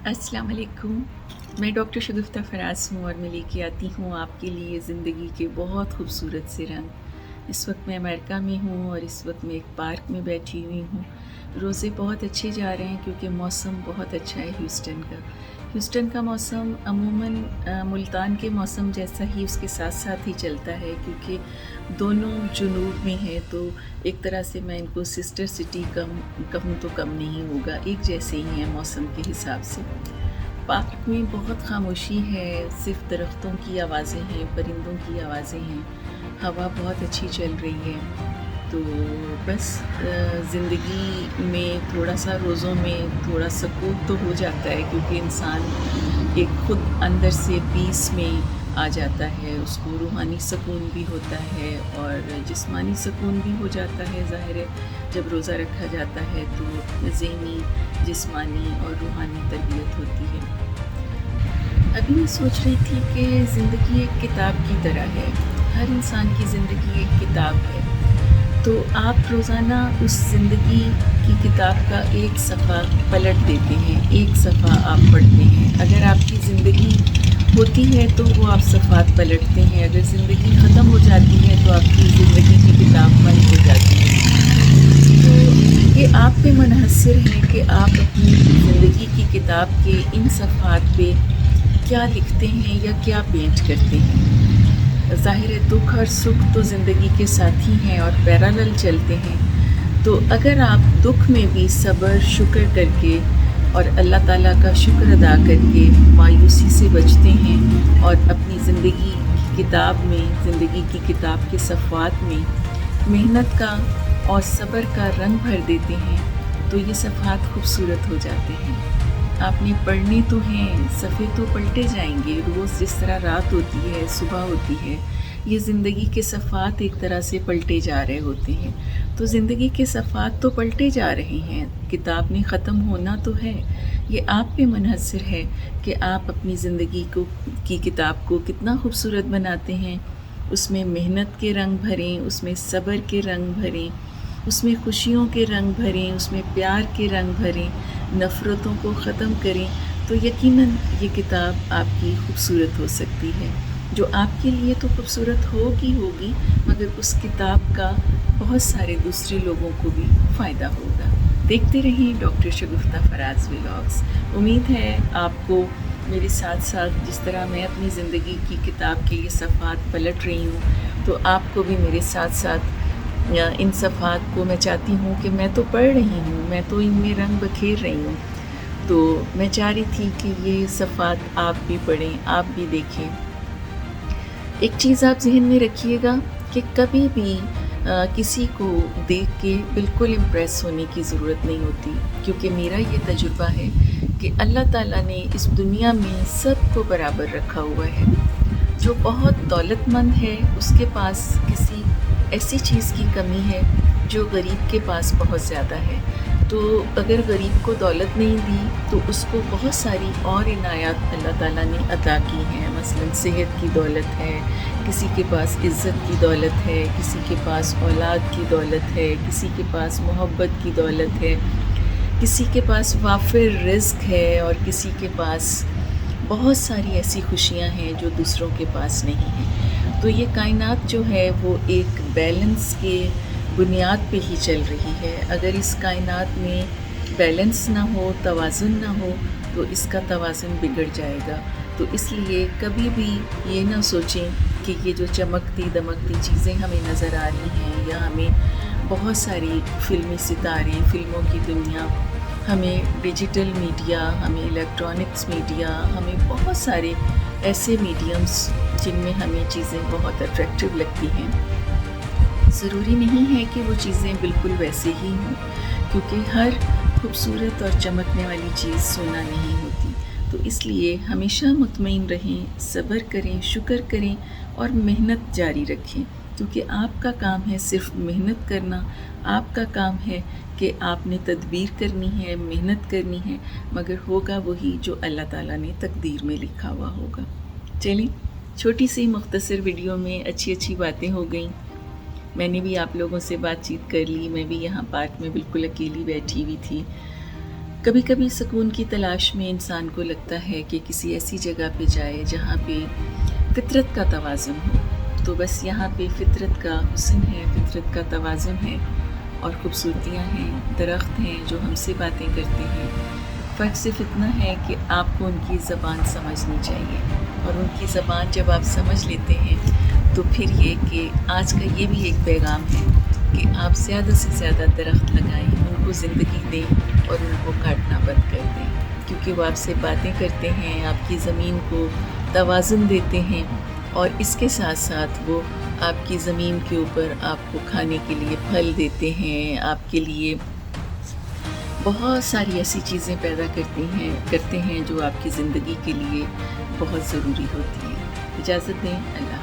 अस्सलाम वालेकुम। मैं डॉक्टर शगुफ्ता फराज हूँ और मैं लेके आती हूँ आपके लिए ज़िंदगी के बहुत खूबसूरत से रंग। इस वक्त मैं अमेरिका में हूँ और इस वक्त मैं एक पार्क में बैठी हुई हूँ। रोज़े बहुत अच्छे जा रहे हैं क्योंकि मौसम बहुत अच्छा है ह्यूस्टन का। ह्यूस्टन का मौसम अमूमन मुल्तान के मौसम जैसा ही उसके साथ साथ ही चलता है क्योंकि दोनों जुनूब में हैं, तो एक तरह से मैं इनको सिस्टर सिटी कहूँ तो कम नहीं होगा, एक जैसे ही हैं मौसम के हिसाब से। पार्क में बहुत खामोशी है, सिर्फ दरख्तों की आवाज़ें हैं, परिंदों की आवाज़ें हैं, हवा बहुत अच्छी चल रही है। तो बस ज़िंदगी में थोड़ा सा रोज़ों में थोड़ा सुकून तो हो जाता है क्योंकि इंसान एक खुद अंदर से पीस में आ जाता है, उसको रूहानी सुकून भी होता है और जिस्मानी सुकून भी हो जाता है। ज़ाहिर है जब रोज़ा रखा जाता है तो ज़हनी, जिस्मानी और रूहानी तरबियत होती है। अभी मैं सोच रही थी कि ज़िंदगी एक किताब की तरह है, हर इंसान की ज़िंदगी एक किताब है। तो आप रोज़ाना उस ज़िंदगी की किताब का एक सफ़ा पलट देते हैं, एक सफ़ा आप पढ़ते हैं। अगर आपकी ज़िंदगी होती है तो वो आप सफ़ात पलटते हैं, अगर ज़िंदगी ख़त्म हो जाती है तो आपकी ज़िंदगी की किताब बंद हो जाती है। तो ये आप पे मुनहसर है कि आप अपनी ज़िंदगी की किताब के इन सफ़ात पे क्या लिखते हैं या क्या पेंट करते हैं। ज़ाहिर है दुख और सुख तो ज़िंदगी के साथी हैं और पैरेलल चलते हैं। तो अगर आप दुख में भी सब्र शुक्र करके और अल्लाह ताला का शुक्र अदा करके मायूसी से बचते हैं और अपनी ज़िंदगी की किताब में, ज़िंदगी की किताब के सफ़ात में मेहनत का और सब्र का रंग भर देते हैं, तो ये सफ़ात खूबसूरत हो जाते हैं। आपने पढ़ने तो हैं, सफ़े तो पलटे जाएंगे, रोज़ जिस तरह रात होती है, सुबह होती है, ये ज़िंदगी के सफ़ात एक तरह से पलटे जा रहे होते हैं। तो ज़िंदगी के सफ़ात तो पलटे जा रहे हैं, किताब ने ख़त्म होना तो है। ये आप पे मुनहसर है कि आप अपनी ज़िंदगी की किताब को कितना खूबसूरत बनाते हैं, उसमें मेहनत के रंग भरें, उसमें सब्र के रंग भरें, उसमें खुशियों के रंग भरें, उसमें प्यार के रंग भरें, नफ़रतों को ख़त्म करें, तो यकीनन ये किताब आपकी खूबसूरत हो सकती है। जो आपके लिए तो खूबसूरत होगी, मगर उस किताब का बहुत सारे दूसरे लोगों को भी फ़ायदा होगा। देखते रहिए डॉक्टर शगुफ्ता फराज व्लॉग्स। उम्मीद है आपको मेरे साथ साथ जिस तरह मैं अपनी ज़िंदगी की किताब के ये सफ़ात पलट रही हूँ, तो आपको भी मेरे साथ साथ इन सफ़ात को मैं चाहती हूँ कि मैं तो पढ़ रही हूँ, मैं तो इनमें रंग बखेर रही हूँ, तो मैं चाह रही थी कि ये सफ़ात आप भी पढ़ें, आप भी देखें। एक चीज़ आप ज़हन में रखिएगा कि कभी भी किसी को देख के बिल्कुल इम्प्रेस होने की ज़रूरत नहीं होती, क्योंकि मेरा ये तजुर्बा है कि अल्लाह ताला ने इस दुनिया में सबको बराबर रखा हुआ है। जो बहुत दौलतमंद है उसके पास किसी ऐसी चीज़ की कमी है जो गरीब के पास बहुत ज़्यादा है। तो अगर गरीब को दौलत नहीं दी तो उसको बहुत सारी और इनायत अल्लाह ताला ने अता की हैं। मसलन सेहत की दौलत है, किसी के पास इज़्ज़त की दौलत है, किसी के पास औलाद की दौलत है, किसी के पास मोहब्बत की दौलत है, किसी के पास वाफिर रिज़्क है और किसी के पास बहुत सारी ऐसी खुशियाँ हैं जो दूसरों के पास नहीं हैं। तो ये कायनात जो है वो एक बैलेंस के बुनियाद पे ही चल रही है। अगर इस कायनात में बैलेंस ना हो, तवाज़ुन ना हो, तो इसका तवाज़ुन बिगड़ जाएगा। तो इसलिए कभी भी ये ना सोचें कि ये जो चमकती दमकती चीज़ें हमें नज़र आ रही हैं या हमें बहुत सारी फ़िल्मी सितारे, फ़िल्मों की दुनिया, हमें डिजिटल मीडिया, हमें इलेक्ट्रॉनिक्स मीडिया, हमें बहुत सारे ऐसे मीडियम्स जिनमें हमें चीज़ें बहुत अट्रैक्टिव लगती हैं, ज़रूरी नहीं है कि वो चीज़ें बिल्कुल वैसे ही हों, क्योंकि हर खूबसूरत और चमकने वाली चीज़ सोना नहीं होती। तो इसलिए हमेशा मुतमईन रहें, सब्र करें, शुक्र करें और मेहनत जारी रखें, क्योंकि आपका काम है सिर्फ मेहनत करना। आपका काम है कि आपने तदबीर करनी है, मेहनत करनी है, मगर होगा वही जो अल्लाह ताला ने तकदीर में लिखा हुआ होगा। चलिए, छोटी सी मुख्तसर वीडियो में अच्छी अच्छी बातें हो गई। मैंने भी आप लोगों से बातचीत कर ली, मैं भी यहाँ पार्क में बिल्कुल अकेली बैठी हुई थी। कभी कभी सुकून की तलाश में इंसान को लगता है कि किसी ऐसी जगह पे जाए जहाँ पे फितरत का तवाज़ुन हो। तो बस यहाँ पे फितरत का हुस्न है, फितरत का तवाज़ुन है और खूबसूरतियाँ हैं, दरख्त हैं जो हमसे बातें करते हैं। फ़र्क सिर्फ इतना है कि आपको उनकी ज़बान समझनी चाहिए, और उनकी ज़बान जब आप समझ लेते हैं तो फिर ये कि आज का ये भी एक पैगाम है कि आप ज़्यादा से ज़्यादा दरख्त लगाएं, उनको ज़िंदगी दें और उनको काटना बंद कर दें, क्योंकि वो आपसे बातें करते हैं, आपकी ज़मीन को तवाज़ुन देते हैं, और इसके साथ साथ वो आपकी ज़मीन के ऊपर आपको खाने के लिए फल देते हैं, आपके लिए बहुत सारी ऐसी चीज़ें पैदा करते हैं जो आपकी ज़िंदगी के लिए बहुत ज़रूरी होती हैं। इजाज़त दें, अल्लाह।